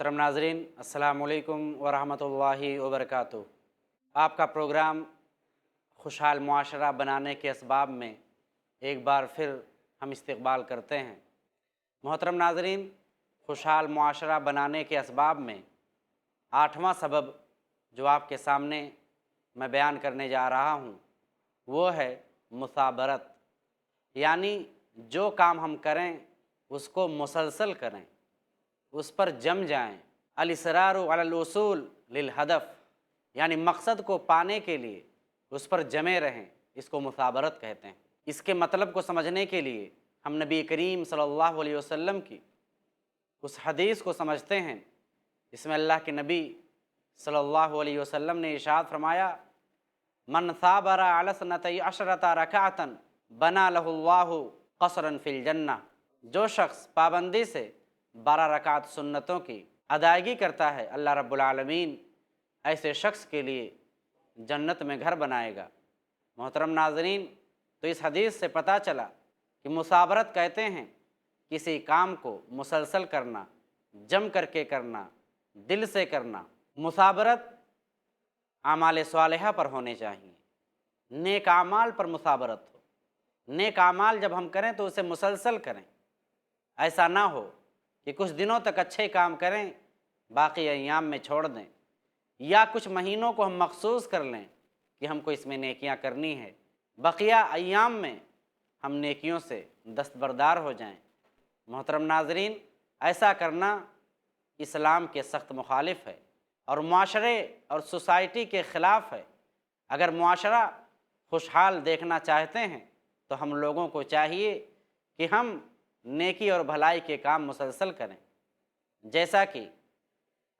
मोहतरम नाज़रीन, अस्सलामु अलैकुम वरहमतुल्लाहि वबरकातुहू। आपका प्रोग्राम खुशहाल मुआशरा बनाने के असबाब में एक बार फिर हम इस्तक़बाल करते हैं। मोहतरम नाज़रीन, खुशहाल मुआशरा बनाने के असबाब में आठवां सबब जो आपके सामने मैं बयान करने जा रहा हूँ वो है मुसाबरत, यानी जो काम हम करें उसको मुसलसल करें, उस पर जम जाएं। अल-इसरारु अलल उसूल लिल हदफ, यानी मकसद को पाने के लिए उस पर जमे रहें, इसको मुसाबरत कहते हैं। इसके मतलब को समझने के लिए हम नबी करीम सल्लल्लाहु अलैहि वसल्लम की उस हदीस को समझते हैं। इसमें अल्लाह के नबी सल्लल्लाहु अलैहि वसल्लम ने इरशाद फरमाया, मन साबरा अला सनतई अशरता रकातन बना लहुल्लाहु कसरन फिल जन्नह। जो शख्स पाबंदी से 12 रकात सुन्नतों की अदायगी करता है, अल्लाह रब्बुल आलमीन ऐसे शख्स के लिए जन्नत में घर बनाएगा। मोहतरम नाज़रीन, तो इस हदीस से पता चला कि मुसाबरत कहते हैं किसी काम को मुसलसल करना, जम करके करना, दिल से करना। मुसाबरत आमाल स्वालिहा पर होने चाहिए, नेक आमाल पर मुसाबरत हो। नेक आमाल जब हम करें तो उसे मुसलसल करें। ऐसा ना हो कि कुछ दिनों तक अच्छे काम करें, बाकी अय्याम में छोड़ दें, या कुछ महीनों को हम मखसूस कर लें कि हमको इसमें नेकियां करनी है, बकिया अय्याम में हम नेकियों से दस्तबरदार हो जाएं। मोहतरम नाज़रीन, ऐसा करना इस्लाम के सख्त मुखालिफ है और मुआशरे और सोसाइटी के ख़िलाफ़ है। अगर मुआशरा खुशहाल देखना चाहते हैं तो हम लोगों को चाहिए कि हम नेकी और भलाई के काम मुसलसल करें। जैसा कि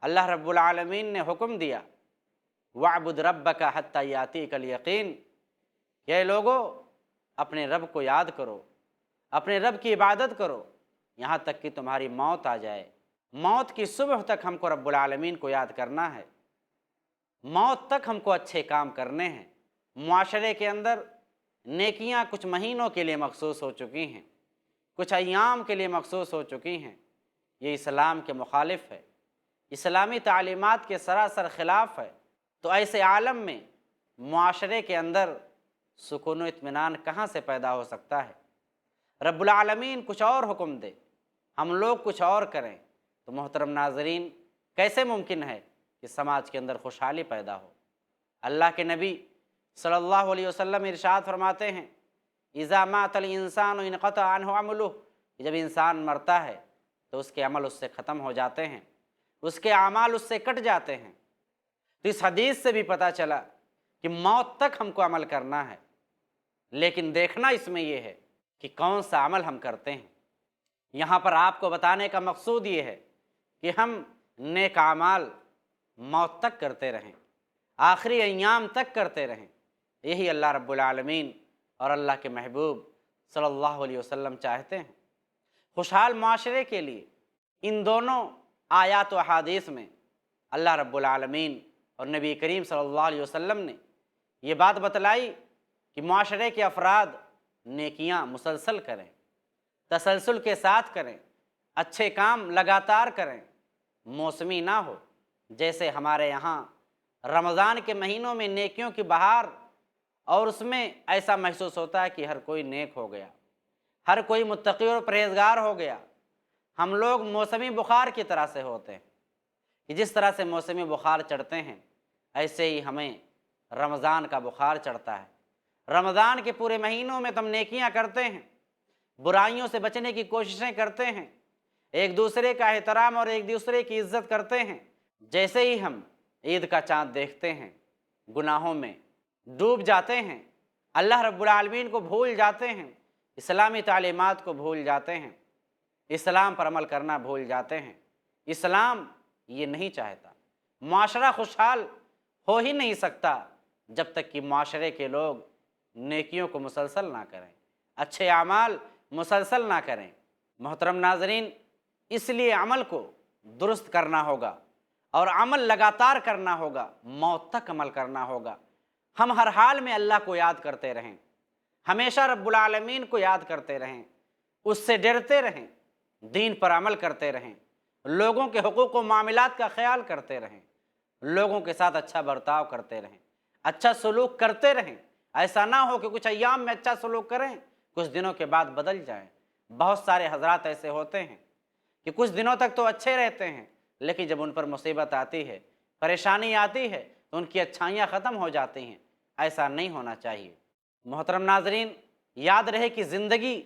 अल्लाह रब्बुल आलमीन ने हुक्म दिया, वअबुद रब्बका हत्ता यातीकल यकीन, ये लोगो अपने रब को याद करो, अपने रब की इबादत करो यहाँ तक कि तुम्हारी मौत आ जाए। मौत की सुबह तक हमको रब्बुल आलमीन को याद करना है, मौत तक हमको अच्छे काम करने हैं। मुआशरे के अंदर नेकियां कुछ महीनों के लिए मखसूस हो चुकी हैं, कुछ अय्याम के लिए मखसूस हो चुकी हैं। ये इस्लाम के मुखालिफ है, इस्लामी तालीमात के सरासर ख़िलाफ़ है। तो ऐसे आलम में मुआशरे के अंदर सुकून व इत्मीनान कहाँ से पैदा हो सकता है? रब्बुल आलमीन कुछ और हुक्म दे, हम लोग कुछ और करें, तो मोहतरम नाज़रीन कैसे मुमकिन है कि समाज के अंदर खुशहाली पैदा हो? अल्लाह के नबी सल्लल्लाहु अलैहि वसल्लम इरशाद फरमाते हैं, इज़ा मातल इंसान इनक़ता अन्हु अमलुहु, जब इंसान मरता है तो उसके अमल उससे ख़त्म हो जाते हैं, उसके आमाल उससे कट जाते हैं। तो इस हदीस से भी पता चला कि मौत तक हमको अमल करना है, लेकिन देखना इसमें यह है कि कौन सा अमल हम करते हैं। यहाँ पर आपको बताने का मकसूद ये है कि हम नेक आमाल मौत तक करते रहें, आखिरी अय्याम तक करते रहें। यही अल्लाह रब्बुल आलमीन और अल्लाह के महबूब सल्लल्लाहु अलैहि वसल्लम चाहते हैं। खुशहाल माशरे के लिए इन दोनों आयात व अहादीस में अल्लाह रब्बुल आलमीन और नबी करीम सल्लल्लाहु अलैहि वसल्लम ने ये बात बतलाई कि माशरे के अफराद नेकियां मुसलसल करें, तसलसल के साथ करें, अच्छे काम लगातार करें, मौसमी ना हो। जैसे हमारे यहाँ रमज़ान के महीनों में नेकियों की बहार, और उसमें ऐसा महसूस होता है कि हर कोई नेक हो गया, हर कोई मुत्तकी और परहेज़गार हो गया। हम लोग मौसमी बुखार की तरह से होते हैं कि जिस तरह से मौसमी बुखार चढ़ते हैं, ऐसे ही हमें रमज़ान का बुखार चढ़ता है। रमज़ान के पूरे महीनों में तो हम नेकियां करते हैं, बुराइयों से बचने की कोशिशें करते हैं, एक दूसरे का एहतराम और एक दूसरे की इज्जत करते हैं। जैसे ही हम ईद का चाँद देखते हैं, गुनाहों में डूब जाते हैं, अल्लाह रब्बुल आलमीन को भूल जाते हैं, इस्लामी तालीमात को भूल जाते हैं, इस्लाम पर अमल करना भूल जाते हैं। इस्लाम ये नहीं चाहता। मुआशरा खुशहाल हो ही नहीं सकता जब तक कि मुआशरे के लोग नेकियों को मुसलसल ना करें, अच्छे आमाल मुसलसल ना करें। मोहतरम नाज़रीन, इसलिए अमल को दुरुस्त करना होगा और अमल लगातार करना होगा, मौत तक अमल करना होगा। हम हर हाल में अल्लाह को याद करते रहें, हमेशा रब्बुल आलमीन को याद करते रहें, उससे डरते रहें, दीन पर अमल करते रहें, لوگوں کے حقوق و معاملات کا خیال کرتے رہیں، لوگوں کے ساتھ اچھا برتاؤ کرتے رہیں، اچھا سلوک کرتے رہیں۔ ایسا نہ ہو کہ کچھ ایام میں اچھا سلوک کریں، کچھ دنوں کے بعد بدل جائیں۔ بہت سارے حضرات ایسے ہوتے ہیں کہ کچھ دنوں تک تو اچھے رہتے ہیں، لیکن جب ان پر مصیبت آتی ہے، پریشانی آتی ہے، تو ان کی اچھائیاں ختم ہو جاتی ہیں۔ ایسا نہیں ہونا چاہیے۔ محترم ناظرین، یاد رہے کہ زندگی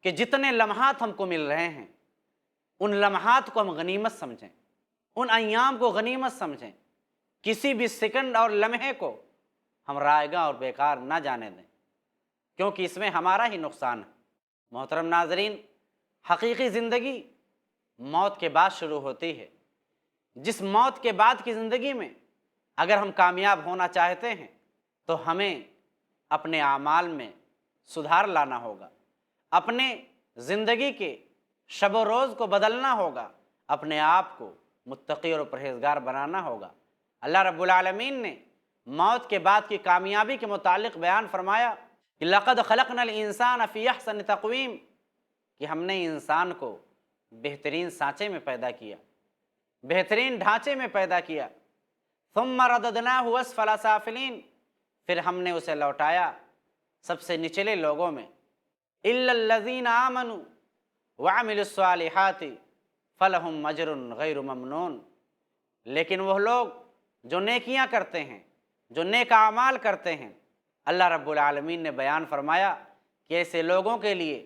کے جتنے لمحات ہم کو مل رہے ہیں، ان لمحات کو ہم غنیمت سمجھیں، ان ایام کو غنیمت سمجھیں۔ کسی بھی سیکنڈ اور لمحے کو ہم رائیگاں اور بیکار نہ جانے دیں، کیونکہ اس میں ہمارا ہی نقصان ہے۔ محترم ناظرین، حقیقی زندگی موت کے بعد شروع ہوتی ہے۔ جس موت کے بعد کی زندگی میں اگر ہم کامیاب ہونا چاہتے ہیں تو ہمیں اپنے اعمال میں سدھار لانا ہوگا، اپنے زندگی کے شب و روز کو بدلنا ہوگا، اپنے آپ کو متقی اور پرہیزگار بنانا ہوگا۔ اللہ رب العالمین نے موت کے بعد کی کامیابی کے متعلق بیان فرمایا کہ لَقَدْ خَلَقْنَا الْإِنسَانَ فِي أَحْسَنِ تَقْوِيمٍ، کہ ہم نے انسان کو بہترین سانچے میں پیدا کیا، بہترین ڈھانچے میں پیدا کیا۔ ثُمَّ رَدَدْنَاهُ أَسْفَلَ سَافِلِينَ، پھر ہم نے اسے لوٹایا سب سے نچلے لوگوں میں۔ إِلَّا الَّذِينَ آمَنُوا وَعَمِلُوا الصَّالِحَاتِ فَلَهُمْ أَجْرٌ غَيْرُ مَمْنُونٍ، لیکن وہ لوگ جو نیکیاں کرتے ہیں، جو نیک اعمال کرتے ہیں، اللہ رب العالمین نے بیان فرمایا کہ ایسے لوگوں کے لیے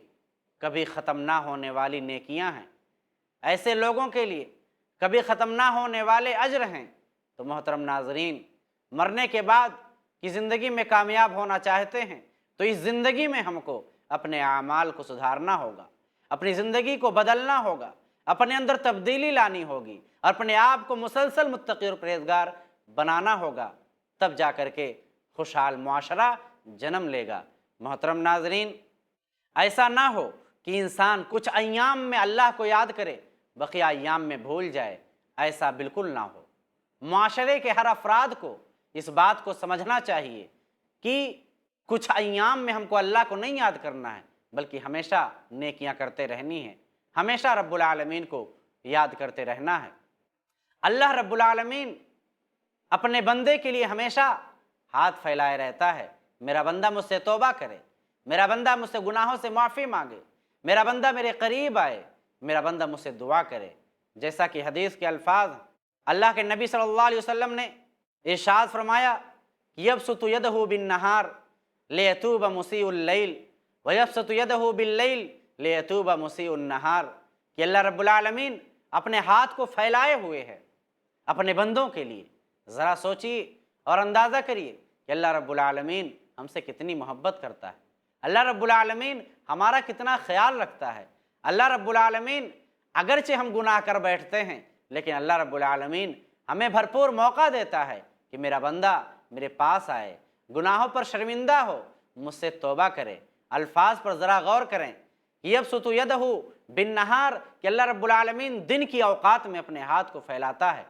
کبھی ختم نہ ہونے والی نیکیاں ہیں، ایسے لوگوں کے لیے کبھی ختم نہ ہونے والے اجر ہیں۔ تو محترم ناظرین، مرنے کے بعد کی زندگی میں کامیاب ہونا چاہتے ہیں تو اس زندگی میں ہم کو اپنے اعمال کو سدھارنا ہوگا، اپنی زندگی کو بدلنا ہوگا، اپنے اندر تبدیلی لانی ہوگی، اور اپنے آپ کو مسلسل متقی اور پرہیزگار بنانا ہوگا، تب جا کر کے خوشحال معاشرہ جنم لے گا۔ محترم ناظرین، ایسا نہ ہو کہ انسان کچھ ایام میں اللہ کو یاد کرے، بقیہ ایام میں بھول جائے، ایسا بالکل نہ ہو۔ معاشرے کے ہر افراد کو اس بات کو سمجھنا چاہیے کہ کچھ ایام میں ہم کو اللہ کو نہیں یاد کرنا ہے، بلکہ ہمیشہ نیکیاں کرتے رہنی ہیں، ہمیشہ رب العالمین کو یاد کرتے رہنا ہے۔ اللہ رب العالمین اپنے بندے کے لیے ہمیشہ ہاتھ پھیلائے رہتا ہے، میرا بندہ مجھ سے توبہ کرے، میرا بندہ مجھ سے گناہوں سے معافی مانگے، میرا بندہ میرے قریب آئے، میرا بندہ مجھ سے دعا کرے۔ جیسا کہ حدیث کے الفاظ، اللہ کے نبی صلی اللہ علیہ وسلم نے ارشاد فرمایا، یبسط یدہ بالنہار لیتوب مسیء اللیل ویبسط یدہ باللیل لیتوب مسیء النہار، کہ اللہ رب العالمین اپنے ہاتھ کو پھیلائے ہوئے ہے اپنے بندوں کے لیے۔ ذرا سوچیے اور اندازہ کریے کہ اللہ رب العالمین ہم سے کتنی محبت کرتا ہے، اللہ رب العالمین ہمارا کتنا خیال رکھتا ہے۔ اللہ رب العالمین اگرچہ ہم گناہ کر بیٹھتے ہیں، لیکن اللہ رب العالمین ہمیں بھرپور موقع دیتا ہے کہ میرا بندہ میرے پاس آئے، گناہوں پر شرمندہ ہو، مجھ سے توبہ کرے۔ الفاظ پر ذرا غور کریں، یبسط یدہ بالنہار، کہ اللہ رب العالمین دن کی اوقات میں اپنے ہاتھ کو پھیلاتا ہے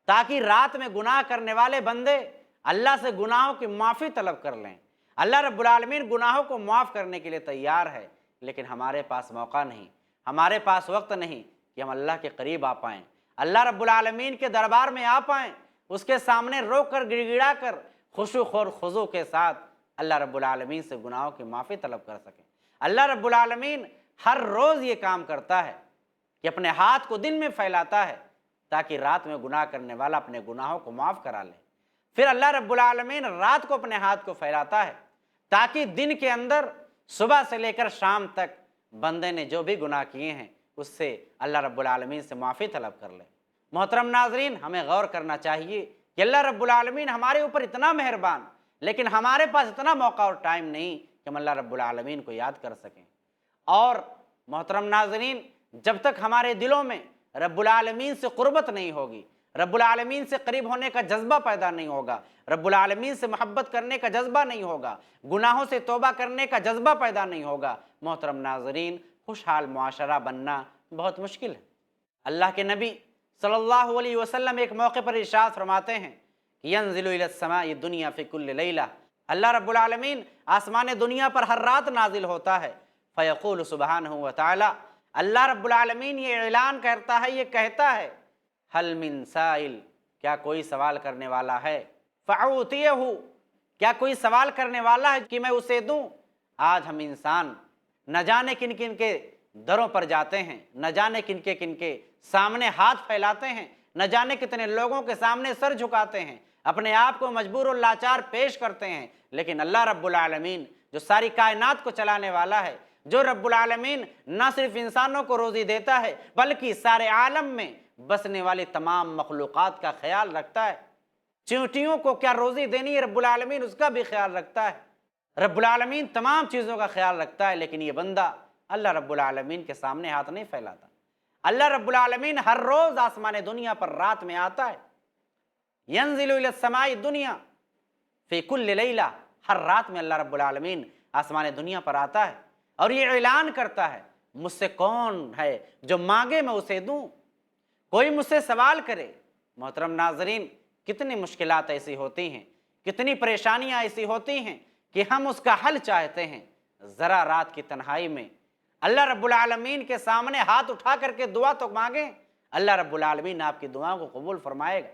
تاکہ رات میں گناہ کرنے والے بندے اللہ سے گناہوں کی معافی طلب کر لیں۔ اللہ رب العالمین گناہوں کو معاف کرنے کے لیے تیار ہے، لیکن ہمارے پاس موقع نہیں، ہمارے پاس وقت نہیں کہ ہم اللہ کے قریب آ پائیں، اللہ رب العالمین کے دربار میں آ پائیں، اس کے سامنے رو کر گڑ گڑا کر خشوع اور خضوع کے ساتھ اللہ رب العالمین سے گناہوں کی معافی طلب کر سکیں۔ اللہ رب العالمین ہر روز یہ کام کرتا ہے کہ اپنے ہاتھ کو دن میں پھیلاتا ہے تاکہ رات میں گناہ کرنے والا اپنے گناہوں کو معاف کرا لے۔ پھر اللہ رب العالمین رات کو اپنے ہاتھ کو پھیلاتا ہے تاکہ دن کے اندر صبح سے لے کر شام تک بندے نے جو بھی گناہ کیے ہیں اس سے اللہ رب العالمین سے معافی طلب کر لے۔ محترم ناظرین، ہمیں غور کرنا چاہیے کہ اللہ رب العالمین ہمارے اوپر اتنا مہربان، لیکن ہمارے پاس اتنا موقع اور ٹائم نہیں کہ ہم اللہ رب العالمین کو یاد کر سکیں۔ اور محترم ناظرین، جب تک ہمارے دلوں میں رب العالمین سے قربت نہیں ہوگی، رب العالمین سے قریب ہونے کا جذبہ پیدا نہیں ہوگا، رب العالمین سے محبت کرنے کا جذبہ نہیں ہوگا، گناہوں سے توبہ کرنے کا جذبہ پیدا نہیں ہوگا، محترم ناظرین، خوشحال معاشرہ بننا بہت مشکل ہے۔ اللہ کے نبی صلی اللہ علیہ وسلم ایک موقع پر ارشاد فرماتے ہیں کہ ینزل الی السماء الدنیا فی کل لیلہ، اللہ رب العالمین آسمان دنیا پر ہر رات نازل ہوتا ہے، فیقول سبحانہ وتعالی، अल्लाह रब्बुल आलमीन ये ऐलान करता है, ये कहता है, हल मिन साइल, क्या कोई सवाल करने वाला है, फ़अउतियहु, क्या कोई सवाल करने वाला है कि मैं उसे दूं। आज हम इंसान न जाने किन किन के दरों पर जाते हैं, न जाने किन के सामने हाथ फैलाते हैं, न जाने कितने लोगों के सामने सर झुकाते हैं, अपने आप को मजबूर और लाचार पेश करते हैं। लेकिन अल्लाह रब्बुल आलमीन जो सारी कायनात को चलाने वाला है, जो रब्बुल आलमीन न सिर्फ इंसानों को रोज़ी देता है बल्कि सारे आलम में बसने वाली तमाम मखलूक़ात का ख्याल रखता है। चींटियों को क्या रोज़ी देनी है, रब्बुल आलमीन उसका भी ख्याल रखता है। रब्बुल आलमीन तमाम चीज़ों का ख्याल रखता है। लेकिन ये बंदा अल्लाह रब्बुल आलमीन के सामने हाथ नहीं फैलाता। अल्लाह रब्बुल आलमीन हर रोज़ आसमान दुनिया पर रात में आता है। यंज़िलु इला समाई दुनिया फ़ी कुल्लि लैला, हर रात में अल्लाह रब्बुल आलमीन आसमान दुनिया पर आता है और ये ऐलान करता है, मुझसे कौन है जो मांगे मैं उसे दूं, कोई मुझसे सवाल करे। मोहतरम नाज़रीन, कितनी मुश्किलात ऐसी होती हैं, कितनी परेशानियां ऐसी होती हैं कि हम उसका हल चाहते हैं। ज़रा रात की तन्हाई में अल्लाह रब्बुल आलमीन के सामने हाथ उठा करके दुआ तो मांगें, अल्लाह रब्बुल आलमीन आपकी दुआओं को कबूल फरमाएगा।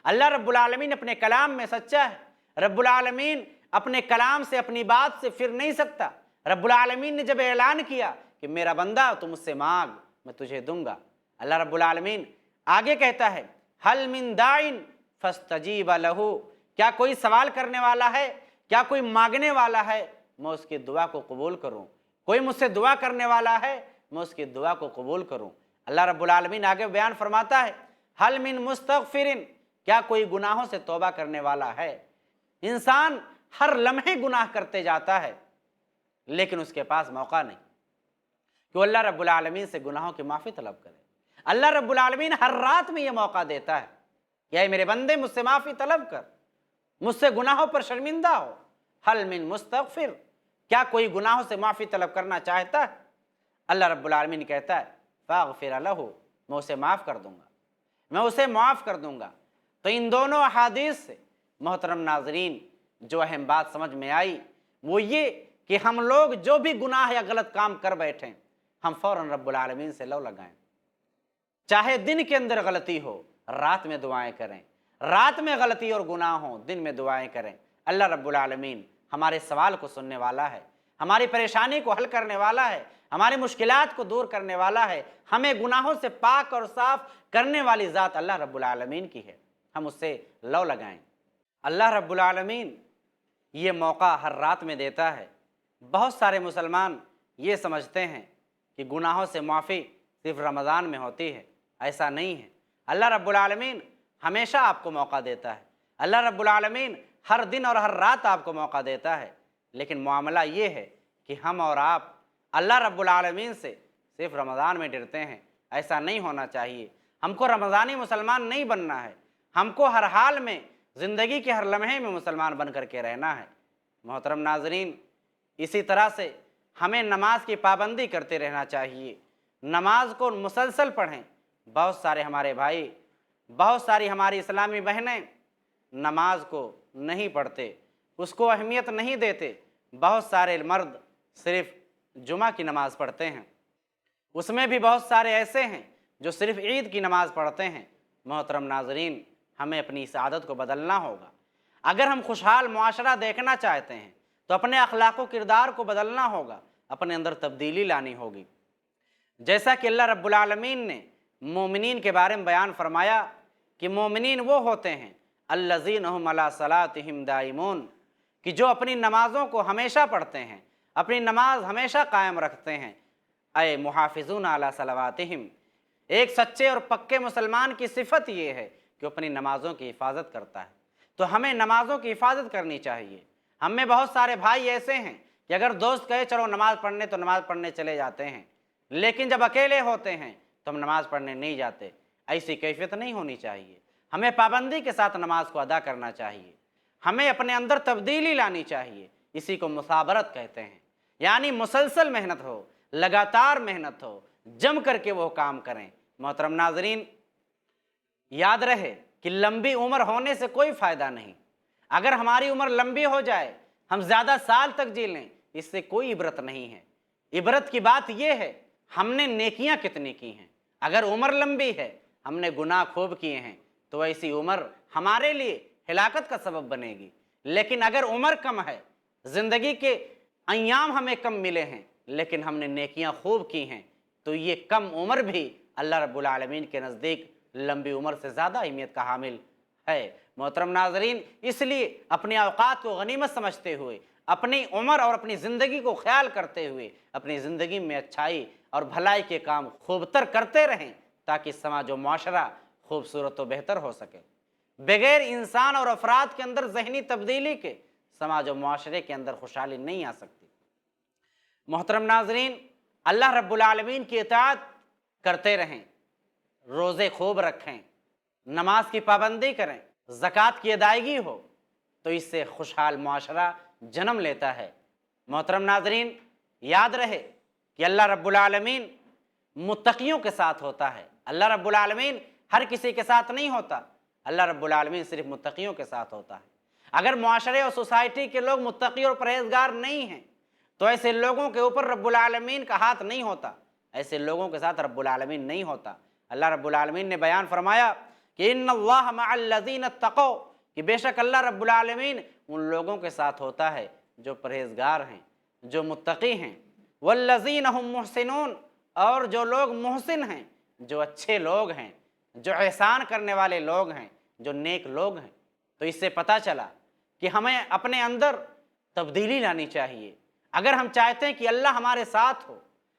अल्लाह रब्बुल आलमीन अपने कलाम में सच्चा है। रब्बुल आलमीन अपने कलाम से, अपनी बात से फिर नहीं सकता। रब्बुल आलमीन ने जब ऐलान किया कि मेरा बंदा तू मुझसे मांग, मैं तुझे दूंगा, अल्लाह रब्बुल आलमीन आगे कहता है, हल मिन दाइन फस्तजीब लहू, क्या कोई सवाल करने वाला है, क्या कोई मांगने वाला है, मैं उसकी दुआ को कबूल करूं। कोई मुझसे दुआ करने वाला है, मैं उसकी दुआ को कबूल करूं। अल्लाह रब्बुल आलमीन आगे बयान फरमाता है, हल मिन मुस्तगफिरिन, क्या कोई गुनाहों से तौबा करने वाला है। इंसान हर लम्हे गुनाह करते जाता है लेकिन उसके पास मौका नहीं कि वो अल्लाह रब्बुल आलमीन से गुनाहों की माफ़ी तलब करे। अल्लाह रब्बुल आलमीन हर रात में ये मौका देता है कि ऐ मेरे बंदे मुझसे माफ़ी तलब कर, मुझसे गुनाहों पर शर्मिंदा हो। हल मिन मुस्तगफिर, क्या कोई गुनाहों से माफ़ी तलब करना चाहता है। अल्लाह रब्बुल आलमीन कहता है, फ़ाग़फ़िर लहू, मैं उसे माफ़ कर दूंगा, मैं उसे माफ़ कर दूंगा। तो इन दोनों अहादीस से मोहतरम नाज़रीन जो अहम बात समझ में आई वो ये कि हम लोग जो भी गुनाह या गलत काम कर बैठें, हम फ़ौरन रब्बुल आलमीन से लौ लगाएं। चाहे दिन के अंदर गलती हो, रात में दुआएं करें, रात में गलती और गुनाह हो, दिन में दुआएं करें। अल्लाह रब्बुल आलमीन हमारे सवाल को सुनने वाला है, हमारी परेशानी को हल करने वाला है, हमारी मुश्किलात को दूर करने वाला है। हमें गुनाहों से पाक और साफ करने वाली ज़ात अल्लाह रब्बुल आलमीन की है, हम उससे लौ लगाएं। अल्लाह रब्बुल आलमीन ये मौका हर रात में देता है। बहुत सारे मुसलमान ये समझते हैं कि गुनाहों से माफ़ी सिर्फ रमज़ान में होती है, ऐसा नहीं है। अल्लाह रब्बुल आलमीन हमेशा आपको मौका देता है। अल्लाह रब्बुल आलमीन हर दिन और हर रात आपको मौका देता है। लेकिन मामला ये है कि हम और आप अल्लाह रब्बुल आलमीन से सिर्फ रमज़ान में डरते हैं, ऐसा नहीं होना चाहिए। हमको रमज़ानी मुसलमान नहीं बनना है, हमको हर हाल में ज़िंदगी के हर लम्हे में मुसलमान बन कर के रहना है। मोहतरम नाज़रीन, इसी तरह से हमें नमाज की पाबंदी करते रहना चाहिए, नमाज को मुसलसल पढ़ें। बहुत सारे हमारे भाई, बहुत सारी हमारी इस्लामी बहनें नमाज को नहीं पढ़ते, उसको अहमियत नहीं देते। बहुत सारे मर्द सिर्फ़ जुमा की नमाज़ पढ़ते हैं, उसमें भी बहुत सारे ऐसे हैं जो सिर्फ़ ईद की नमाज़ पढ़ते हैं। मोहतरम नाज़रीन, हमें अपनी इस आदत को बदलना होगा। अगर हम खुशहाल मुआशरा देखना चाहते हैं तो अपने अखलाक व किरदार को बदलना होगा, अपने अंदर तब्दीली लानी होगी। जैसा कि अल्लाह रब्बुल आलमीन ने मोमिनीन के बारे में बयान फरमाया कि मोमिनीन वो होते हैं अल्लज़ीन हुम अला सलातिहिम दाइमून, कि जो अपनी नमाज़ों को हमेशा पढ़ते हैं, अपनी नमाज हमेशा कायम रखते हैं। अय मुहाफ़िज़ून अला सलावातिहिम, एक सच्चे और पक्के मुसलमान की सिफ़त ये है कि अपनी नमाज़ों की हिफाजत करता है। तो हमें नमाज़ों की हिफाजत करनी चाहिए। हम में बहुत सारे भाई ऐसे हैं कि अगर दोस्त कहे चलो नमाज़ पढ़ने तो नमाज़ पढ़ने चले जाते हैं, लेकिन जब अकेले होते हैं तो हम नमाज़ पढ़ने नहीं जाते। ऐसी कैफियत नहीं होनी चाहिए। हमें पाबंदी के साथ नमाज को अदा करना चाहिए, हमें अपने अंदर तब्दीली लानी चाहिए। इसी को मुसाबरत कहते हैं, यानी मुसलसल मेहनत हो, लगातार मेहनत हो, जम करके वो काम करें। मोहतरम नाज़रीन, याद रहे कि लंबी उम्र होने से कोई फ़ायदा नहीं। अगर हमारी उम्र लंबी हो जाए, हम ज़्यादा साल तक जी लें, इससे कोई इबरत नहीं है। इबरत की बात यह है ہم نے نیکیاں کتنی کی ہیں۔ اگر عمر لمبی ہے، ہم نے گناہ خوب کیے ہیں، تو ایسی عمر ہمارے لیے ہلاکت کا سبب بنے گی۔ لیکن اگر عمر کم ہے، زندگی کے ایام ہمیں کم ملے ہیں، لیکن ہم نے نیکیاں خوب کی ہیں، تو یہ کم عمر بھی اللہ رب العالمین کے نزدیک لمبی عمر سے زیادہ اہمیت کا حامل ہے۔ محترم ناظرین، اس لیے اپنے اوقات کو غنیمت سمجھتے ہوئے، اپنی عمر اور اپنی زندگی کو خیال کرتے ہوئے، اپنی زندگی میں اچھائی اور بھلائی کے کام خوب تر کرتے رہیں، تاکہ سماج و معاشرہ خوبصورت و بہتر ہو سکے۔ بغیر انسان اور افراد کے اندر ذہنی تبدیلی کے سماج و معاشرے کے اندر خوشحالی نہیں آ سکتی۔ محترم ناظرین، اللہ رب العالمین کی اطاعت کرتے رہیں، روزے خوب رکھیں، نماز کی پابندی کریں، زکوٰۃ کی ادائیگی ہو، تو اس سے خوشحال معاشرہ جنم لیتا ہے۔ محترم ناظرین، یاد رہے کہ اللہ رب العالمین متقیوں کے ساتھ ہوتا ہے۔ اللہ رب العالمین ہر کسی کے ساتھ نہیں ہوتا، اللہ رب العالمین صرف متقیوں کے ساتھ ہوتا ہے۔ اگر معاشرے اور سوسائٹی کے لوگ متقی اور پرہیزگار نہیں ہیں، تو ایسے لوگوں کے اوپر رب العالمین کا ہاتھ نہیں ہوتا، ایسے لوگوں کے ساتھ رب العالمین نہیں ہوتا۔ اللہ رب العالمین نے بیان فرمایا کہ ان اللہ مع الذین اتقوا، کہ بے شک اللہ رب العالمین ان لوگوں کے ساتھ ہوتا ہے جو پرہیزگار ہیں، جو متقی ہیں، والذین هم محسنون، اور جو لوگ محسن ہیں، جو اچھے لوگ ہیں، جو احسان کرنے والے لوگ ہیں، جو نیک لوگ ہیں۔ تو اس سے پتہ چلا کہ ہمیں اپنے اندر تبدیلی لانی چاہیے۔ اگر ہم چاہتے ہیں کہ اللہ ہمارے ساتھ ہو،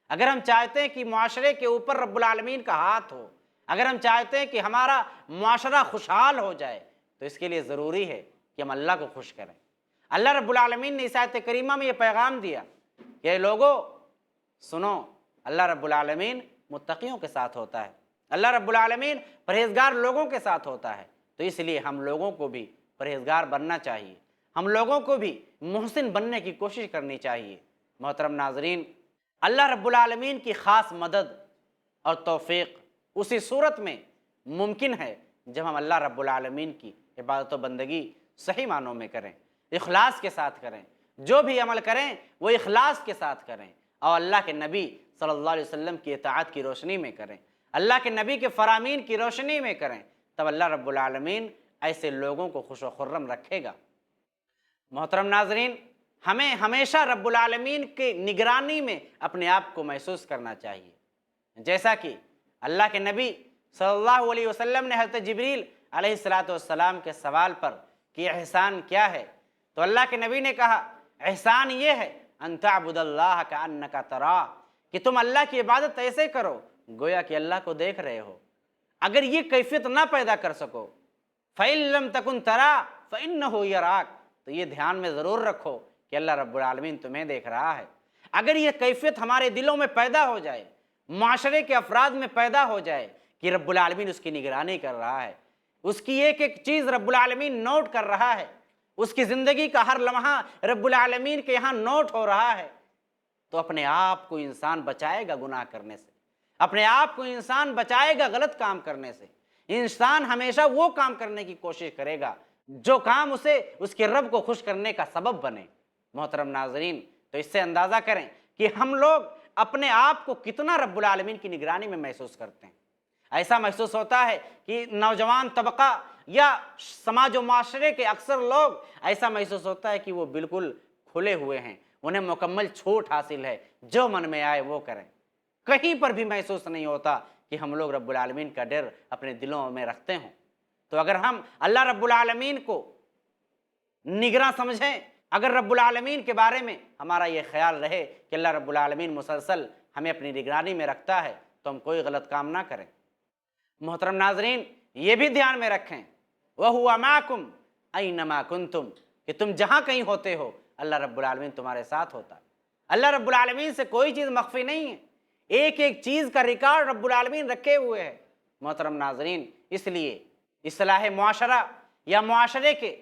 اگر ہم چاہتے ہیں کہ معاشرے کے اوپر رب العالمین کا ہاتھ ہو، اگر ہم چاہتے ہیں کہ ہمارا معاشرہ خوشحال ہو جائے، تو اس کے لیے ضروری ہے کہ ہم اللہ کو خوش کریں۔ اللہ رب العالمین نے اس آیت کریمہ میں یہ پیغام دیا کہ اے لوگو سنو، اللہ رب العالمین متقیوں کے ساتھ ہوتا ہے، اللہ رب العالمین پرہیزگار لوگوں کے ساتھ ہوتا ہے۔ تو اس لیے ہم لوگوں کو بھی پرہیزگار بننا چاہیے، ہم لوگوں کو بھی محسن بننے کی کوشش کرنی چاہیے۔ محترم ناظرین، اللہ رب العالمین کی خاص مدد اور توفیق اسی صورت میں ممکن ہے جب ہم اللہ رب العالمین کی عبادت و بندگی صحیح معنوں میں کریں، اخلاص کے ساتھ کریں، جو بھی عمل کریں وہ اخلاص کے ساتھ کریں، اور اللہ کے نبی صلی اللہ علیہ وسلم کی اطاعت کی روشنی میں کریں، اللہ کے نبی کے فرامین کی روشنی میں کریں، تب اللہ رب العالمین ایسے لوگوں کو خوش و خرم رکھے گا۔ محترم ناظرین، ہمیں ہمیشہ رب العالمین کی نگرانی میں اپنے آپ کو محسوس کرنا چاہیے۔ جیسا کہ اللہ کے نبی صلی اللہ علیہ وسلم نے حضرت جبریل علیہ السلام کے سوال پر کہ احسان کیا ہے، تو اللہ کے نبی نے کہا احسان یہ ہے ان تعبد اللہ کأنک تراہ، کہ تم اللہ کی عبادت ایسے کرو گویا کہ اللہ کو دیکھ رہے ہو۔ اگر یہ کیفیت نہ پیدا کر سکو، فَإِن لَمْ تَكُنْ تَرَىٰ فَإِنَّهُ يَرَاكَ، تو یہ دھیان میں ضرور رکھو کہ اللہ رب العالمین تمہیں دیکھ رہا ہے۔ اگر یہ کیفیت ہمارے دلوں میں پیدا ہو جائے، معاشرے کے افراد میں پیدا ہو جائے کہ رب العالمین اس کی نگرانی کر رہا ہے، اس کی ایک ایک چیز رب العالمین نوٹ کر رہا ہے، اس کی زندگی کا ہر لمحہ رب العالمین کے یہاں نوٹ ہو رہا ہے، تو اپنے آپ کو انسان بچائے گا گناہ کرنے سے، اپنے آپ کو انسان بچائے گا غلط کام کرنے سے۔ انسان ہمیشہ وہ کام کرنے کی کوشش کرے گا جو کام اسے اس کے رب کو خوش کرنے کا سبب بنے۔ محترم ناظرین، تو اس سے اندازہ کریں کہ ہم لوگ اپنے آپ کو کتنا رب العالمین کی نگرانی میں محسوس کرتے ہیں۔ ایسا محسوس ہوتا ہے کہ نوجوان طبقہ یا سماج و معاشرے کے اکثر لوگ ایسا محسوس ہوتا ہے کہ وہ بالکل کھلے ہوئے ہیں، انہیں مکمل چھوٹ حاصل ہے، جو من میں آئے وہ کریں۔ کہیں پر بھی محسوس نہیں ہوتا کہ ہم لوگ رب العالمین کا ڈر اپنے دلوں میں رکھتے ہوں۔ تو اگر ہم اللہ رب العالمین کو نگراں سمجھیں، اگر رب العالمین کے بارے میں ہمارا یہ خیال رہے کہ اللہ رب العالمین مسلسل ہمیں اپنی نگرانی میں رکھتا ہے، تو ہم کوئی غلط کام نہ کریں۔ محترم ناظرین، یہ بھی دھیان میں رکھیں وَهُوَ مَعَكُمْ أَيْنَمَا كُنْتُمْ، کہ تم جہاں کہیں ہوتے ہو اللہ رب العالمین تمہارے ساتھ ہوتا ہے۔ اللہ رب العالمین سے کوئی چیز مخفی نہیں ہے، ایک ایک چیز کا ریکارڈ رب العالمین رکھے ہوئے ہے۔ محترم ناظرین، اس لیے اصلاح معاشرہ یا معاشرے کے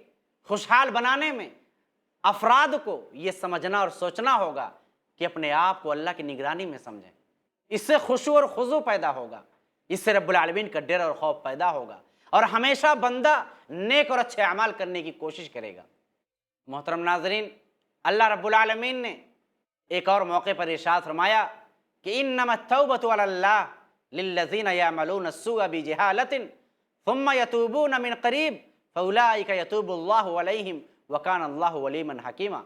خوشحال بنانے میں افراد کو یہ سمجھنا اور سوچنا ہوگا کہ اپنے آپ کو اللہ کی نگرانی میں سمجھیں۔ اس سے خشوع اور خضوع پیدا ہوگا، اس سے رب العالمین کا ڈر اور خوف پیدا ہوگا، اور ہمیشہ بندہ نیک اور اچھے اعمال کرنے کی کوشش کرے گا۔ محترم ناظرین، اللہ رب العالمین نے ایک اور موقع پر ارشاد فرمایا कि इन्नमा तौबतु अलल्लाह लिल्लज़ीना यअमलून अस्सूअ बिजहालतिन सुम्मा यतूबून मिन क़रीब फउलाइका यतूबुल्लाहु अलैहिम व काना अल्लाहु अलीमन हकीमा,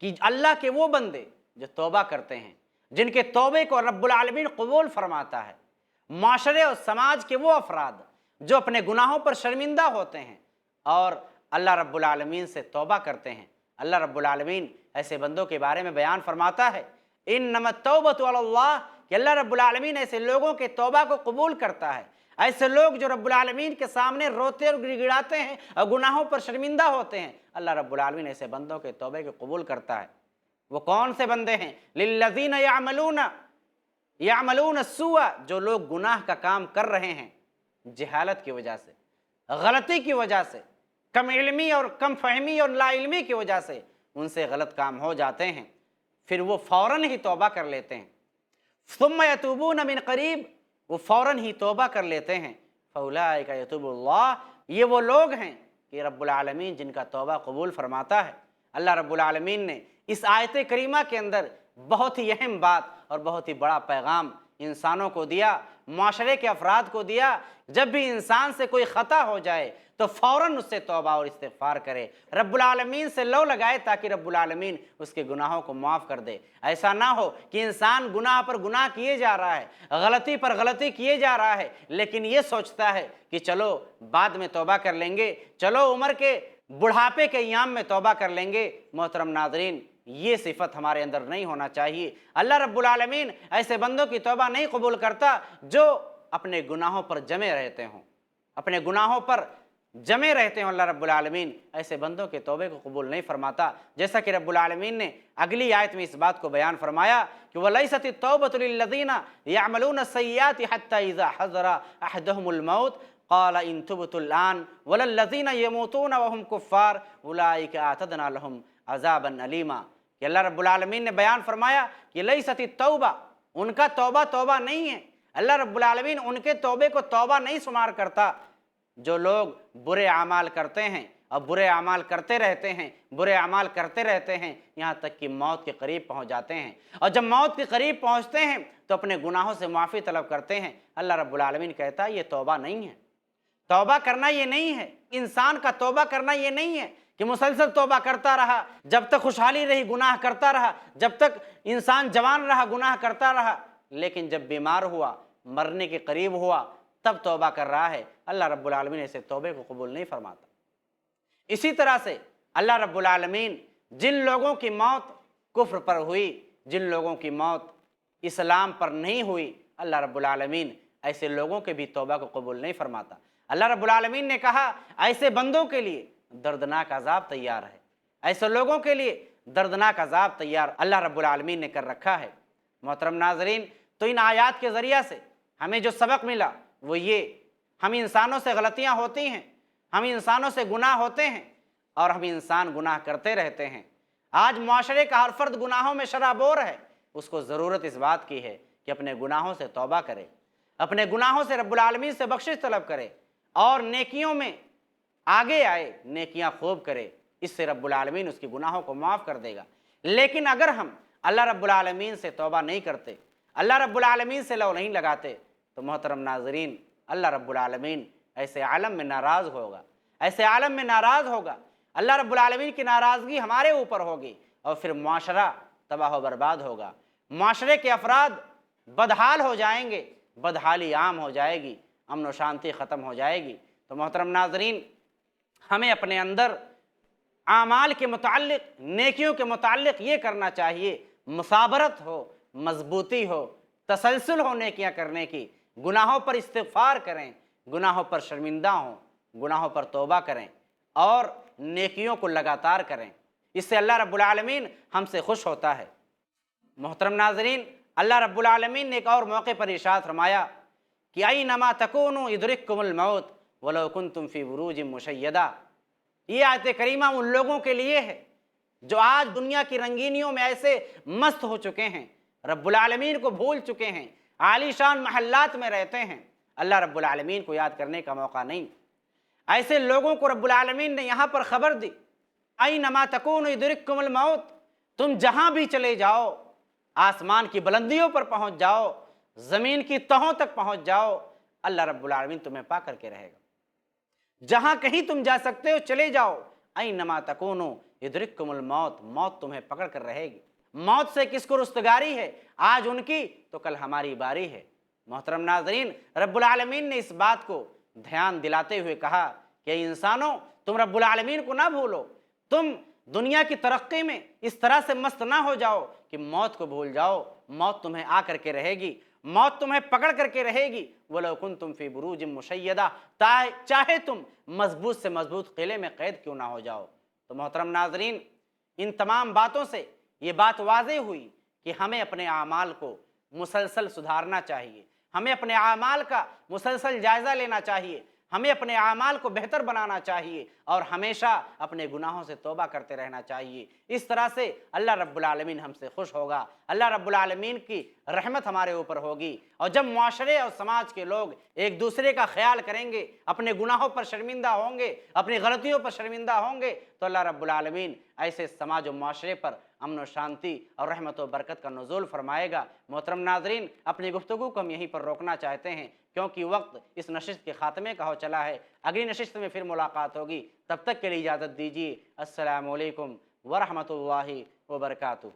कि अल्लाह के वो बंदे जो तौबा करते हैं, जिनके तौबे को रब्बुल आलमीन कबूल फरमाता है, माशरे और समाज के वो अफराद जो अपने गुनाहों पर शर्मिंदा होते हैं और अल्लाह रब्बुल आलमीन से तौबा करते हैं, अल्लाह रब्बुल आलमीन ऐसे बंदों के बारे में बयान फरमाता है इन्नमा तौबतु अलल्लाह, कि अल्लाह रब्बुल आलमीन ऐसे लोगों के तौबा को कबूल करता है। ऐसे लोग जो रब्बुल आलमीन के सामने रोते और गिड़गिड़ाते हैं और गुनाहों पर शर्मिंदा होते हैं, अल्लाह रब्बुल आलमीन ऐसे बंदों के तौबे को कबूल करता है। वो कौन से बंदे हैं? लिल्लज़ीना यअमलून अस्सूअ, जो लोग गुनाह का काम कर रहे हैं जहालत की वजह से, गलती की वजह से, कम इल्मी और कम फहमी और लाइल्मी की वजह से उनसे गलत काम हो जाते हैं, फिर वो फ़ौरन ही तौबा कर लेते हैं। सुम्मा यतूबून मिन क़रीब, वो फ़ौरन ही तौबा कर लेते हैं। फउलाइका यतूबुल्लाह, ये वो लोग हैं कि रब्बुल आलमीन जिनका तौबा कबूल फरमाता है। अल्लाह रब्बुल आलमीन ने इस आयत करीमा के अंदर बहुत ही अहम बात और बहुत ही बड़ा पैगाम इंसानों को दिया, माशरे के अफराद को दिया। जब भी इंसान से कोई ख़ता हो जाए तो फ़ौरन उससे तौबा और इस्तिग़फ़ार करे, रब्बुल आलमीन से लौ लगाए ताकि रब्बुल आलमीन उसके गुनाहों को माफ़ कर दे। ऐसा ना हो कि इंसान गुनाह पर गुनाह किए जा रहा है, गलती पर गलती किए जा रहा है, लेकिन ये सोचता है कि चलो बाद में तौबा कर लेंगे, चलो उम्र के बुढ़ापे के अय्याम में तौबा कर लेंगे। मोहतरम नाज़रीन, ये सिफत हमारे अंदर नहीं होना चाहिए। अल्लाह रब्बुल आलमीन ऐसे बंदों की तौबा नहीं कबूल करता जो अपने गुनाहों पर जमे रहते हों, अपने गुनाहों पर जमे रहते हों। अल्लाह रब्बुल आलमीन ऐसे बंदों के तौबे को कबूल नहीं फरमाता। जैसा कि रब्बुल आलमीन ने अगली आयत में इस बात को बयान फरमाया कि वलैसति तौबतु लिल्लज़ीना यअमलून अस्सय्याति हत्ता इज़ा हज़रा अहदहुमुल मौत क़ाल इन तुबतुल आन वलल्लज़ीना यमूतून वहुम कुफ़्फ़ार उलाइका अतदना लहुम अज़ाबन अलीमा, कि अल्लाह रब्बुल आलमीन ने बयान फरमाया कि लैसति तौबा, उनका तौबा तौबा नहीं है। अल्लाह रब्बुल आलमीन उनके तौबे को तौबा नहीं शुमार करता। जो लोग बुरे अमाल करते हैं और बुरे अमाल करते रहते हैं, बुरे अमाल करते रहते हैं, यहाँ तक कि मौत के करीब पहुँच जाते हैं, और जब मौत के करीब पहुँचते हैं तो अपने गुनाहों से माफ़ी तलब करते हैं। अल्लाह रब्बुल आलमीन कहता है ये तौबा नहीं है। तौबा करना ये नहीं है, इंसान का तौबा करना ये नहीं है कि मुसलसल तौबा करता रहा, जब तक खुशहाली रही गुनाह करता रहा, जब तक इंसान जवान रहा गुनाह करता रहा, लेकिन जब बीमार हुआ, मरने के करीब हुआ, तब तौबा कर रहा है। अल्लाह रब्बुल आलमीन ऐसे तौबे को कबूल नहीं फरमाता। इसी तरह से अल्लाह रब्बुल आलमीन जिन लोगों की मौत कुफ्र पर हुई, जिन लोगों की मौत इस्लाम पर नहीं हुई, अल्लाह रब्बुल आलमीन ऐसे लोगों के भी तौबा को कबूल नहीं फरमाता। अल्लाह रब्बुल आलमीन ने कहा ऐसे बंदों के लिए दर्दनाक अजाब तैयार है, ऐसे लोगों के लिए दर्दनाक अजाब तैयार अल्लाह रब्बुल आलमीन ने कर रखा है। मोहतरम नाजरीन, तो इन आयात के ज़रिया से हमें जो सबक मिला वो ये, हम इंसानों से गलतियाँ होती हैं, हम इंसानों से गुनाह होते हैं और हम इंसान गुनाह करते रहते हैं। आज माशरे का हर फर्द गुनाहों में शराबोर है। उसको ज़रूरत इस बात की है कि अपने गुनाहों से तौबा करे, अपने गुनाहों से रब्बुल आलमीन से बख्शिश तलब करे और नेकियों में आगे आए, नेकियां खूब करे। इससे रब्बुल आलमीन उसकी गुनाहों को माफ़ कर देगा। लेकिन अगर हम अल्लाह रब्बुल आलमीन से तौबा नहीं करते, अल्लाह रब्बुल आलमीन से लौ नहीं लगाते, तो मोहतरम नाजरीन अल्लाह रब्बुल आलमीन ऐसे आलम में नाराज़ होगा, ऐसे आलम में नाराज़ होगा। अल्लाह रब्बुल आलमीन की नाराज़गी हमारे ऊपर होगी और फिर माशरा तबाह बर्बाद होगा। माशरे के अफराद बदहाल हो जाएंगे, बदहाली आम हो जाएगी, अमन व शांति ख़त्म हो जाएगी। तो मोहतरम नाजरीन, हमें अपने अंदर आमाल के मुताल्लिक़, नेकियों के मुताल्लिक़ ये करना चाहिए, मुसाबरत हो, मजबूती हो, तसलसल हो नेकियां करने की। गुनाहों पर इस्तिग़फ़ार करें, गुनाहों पर शर्मिंदा हों, गुनाहों पर तौबा करें और नेकियों को लगातार करें। इससे अल्लाह रब्बुल आलमीन हमसे खुश होता है। मोहतरम नाज़रीन, अल्लाह रब्बुल आलमीन ने एक और मौके पर इरशाद फरमाया कि ऐनमा तकूनु युदरिकुमुल मौत वलौ कुन्तुम फ़ी बुरूजिन मुशय्यदा। ये आयत करीमा उन लोगों के लिए है जो आज दुनिया की रंगीनियों में ऐसे मस्त हो चुके हैं, रब्बुल आलमीन को भूल चुके हैं, आलीशान महल्लात में रहते हैं, अल्लाह रब्बुल आलमीन को याद करने का मौका नहीं। ऐसे लोगों को रब्बुल आलमीन ने यहाँ पर ख़बर दी, ऐनमा तकूनु युदरिकुमुल मौत, तुम जहाँ भी चले जाओ, आसमान की बुलंदियों पर पहुंच जाओ, ज़मीन की तहों तक पहुंच जाओ, अल्लाह रब्बुल आलमीन तुम्हें पा करके रहेगा। जहां कहीं तुम जा सकते हो चले जाओ, ऐनमा तकूनु युदरिकुमुल मौत, मौत तुम्हें पकड़ कर रहेगी। मौत से किसको रुस्तगारी है, आज उनकी तो कल हमारी बारी है। मोहतरम नाज़रीन, रब्बुल आलमीन ने इस बात को ध्यान दिलाते हुए कहा कि इंसानों, तुम रब्बुल आलमीन को ना भूलो, तुम दुनिया की तरक्की में इस तरह से मस्त ना हो जाओ कि मौत को भूल जाओ। मौत तुम्हें आ करके रहेगी, मौत तुम्हें पकड़ करके रहेगी। वलो कुंतुम फी बुरूजिम मुशय्यदा, चाहे तुम मजबूत से मजबूत किले में कैद क्यों ना हो जाओ। तो मोहतरम नाजरीन, इन तमाम बातों से ये बात वाज़ेह हुई कि हमें अपने आमाल को मुसलसल सुधारना चाहिए, हमें अपने आमाल का मुसलसल जायज़ा लेना चाहिए, हमें अपने आमाल को बेहतर बनाना चाहिए और हमेशा अपने गुनाहों से तौबा करते रहना चाहिए। इस तरह से अल्लाह रब्बुल आलमीन हमसे खुश होगा, अल्लाह रब्बुल आलमीन की रहमत हमारे ऊपर होगी। और जब मुआशरे और समाज के लोग एक दूसरे का ख्याल करेंगे, अपने गुनाहों पर शर्मिंदा होंगे, अपनी गलतियों पर शर्मिंदा होंगे, तो अल्लाह रब्बुल आलमीन ऐसे समाज और मुआशरे पर अमन व शांति और रहमत व बरकत का नुज़ूल फरमाएगा। मोहतरम नाज़रीन, अपनी गुफ्तगू को हम यहीं पर रोकना चाहते हैं क्योंकि वक्त इस नशिस्त के ख़ात्मे का हो चला है। अगली नशिस्त में फिर मुलाकात होगी, तब तक के लिए इजाज़त दीजिए। अस्सलामु अलैकुम व रहमतुल्लाहि व बरकातुहू।